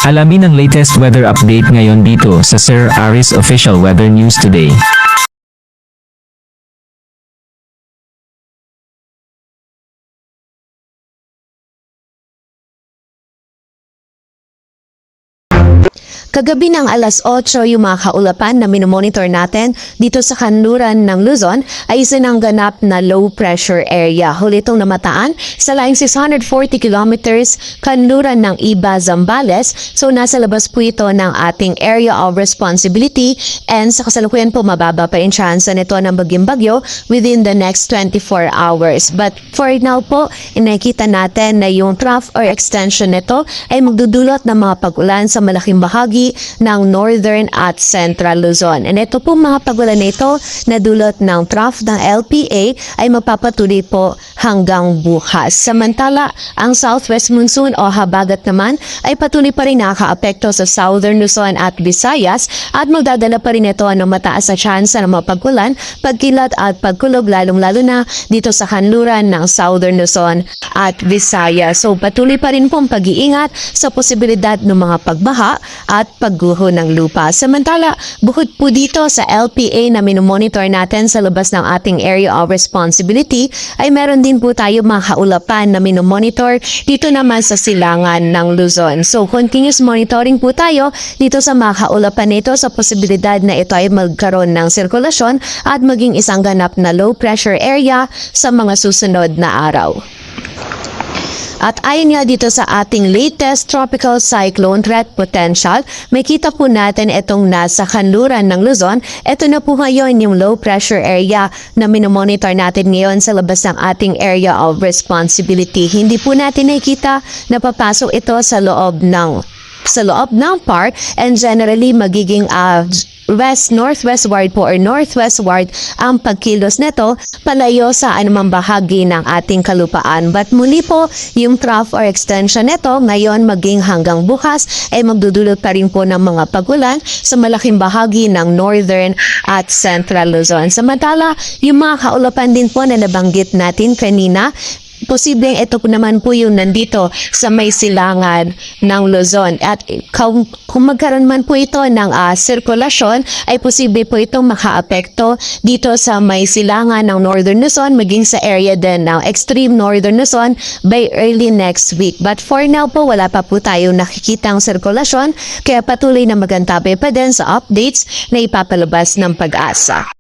Alamin ang latest weather update ngayon dito sa Sir Aris Official Weather News Today. Kagabi ng alas 8, yung mga kaulapan na minomonitor natin dito sa kanluran ng Luzon ay isinangganap na low pressure area. Huli itong namataan sa laing 640 kilometers kanluran ng Iba, Zambales. So nasa labas po ito ng ating area of responsibility and sa kasalukuyan po mababa pa yung chance nito ng bagyo within the next 24 hours. But for now po, inakita natin na yung trough or extension nito ay magdudulot ng mga pag-ulan sa malaking bahagi ng Northern at Central Luzon. And ito po mga pagulan na ito na dulot ng trough ng LPA ay magpapatuloy po hanggang bukas. Samantala, ang southwest monsoon o habagat naman ay patuloy pa rin nakakaapekto sa Southern Luzon at Visayas at magdadala pa rin ito ng mataas na tsansa ng mga pagulan, pagkilat at pagkulog lalong-lalo na dito sa kanluran ng Southern Luzon at Visayas. So patuloy pa rin pong pag-iingat sa posibilidad ng mga pagbaha at pagguho ng lupa. Samantala, bukod po dito sa LPA na minomonitor natin sa labas ng ating area of responsibility, ay meron din po tayo mga kaulapan na minomonitor dito naman sa silangan ng Luzon. So, continuous monitoring po tayo dito sa mga kaulapan nito sa posibilidad na ito ay magkaroon ng sirkulasyon at maging isang ganap na low pressure area sa mga susunod na araw. At ayon nga dito sa ating latest tropical cyclone threat potential, may kita po natin itong nasa kanluran ng Luzon. Ito na po ngayon yung low pressure area na minomonitor natin ngayon sa labas ng ating area of responsibility. Hindi po natin nakikita na papasok ito sa loob ng part and generally magiging northwestward po or northwestward ang pagkilos nito palayo sa anumang bahagi ng ating kalupaan. But muli po, yung trough or extension nito ngayon maging hanggang bukas ay magdudulot pa rin po ng mga pagulan sa malaking bahagi ng northern at central Luzon. Samantala, yung mga kaulapan din po na nabanggit natin kanina, posibleng ito po naman po yung nandito sa may silangan ng Luzon. At kung magkaroon man po ito ng sirkulasyon, ay posible po itong makaapekto dito sa may silangan ng Northern Luzon, maging sa area din ng extreme Northern Luzon by early next week. But for now po, wala pa po tayong nakikitang sirkulasyon, kaya patuloy na magantabay pa din sa updates na ipapalabas ng Pag-asa.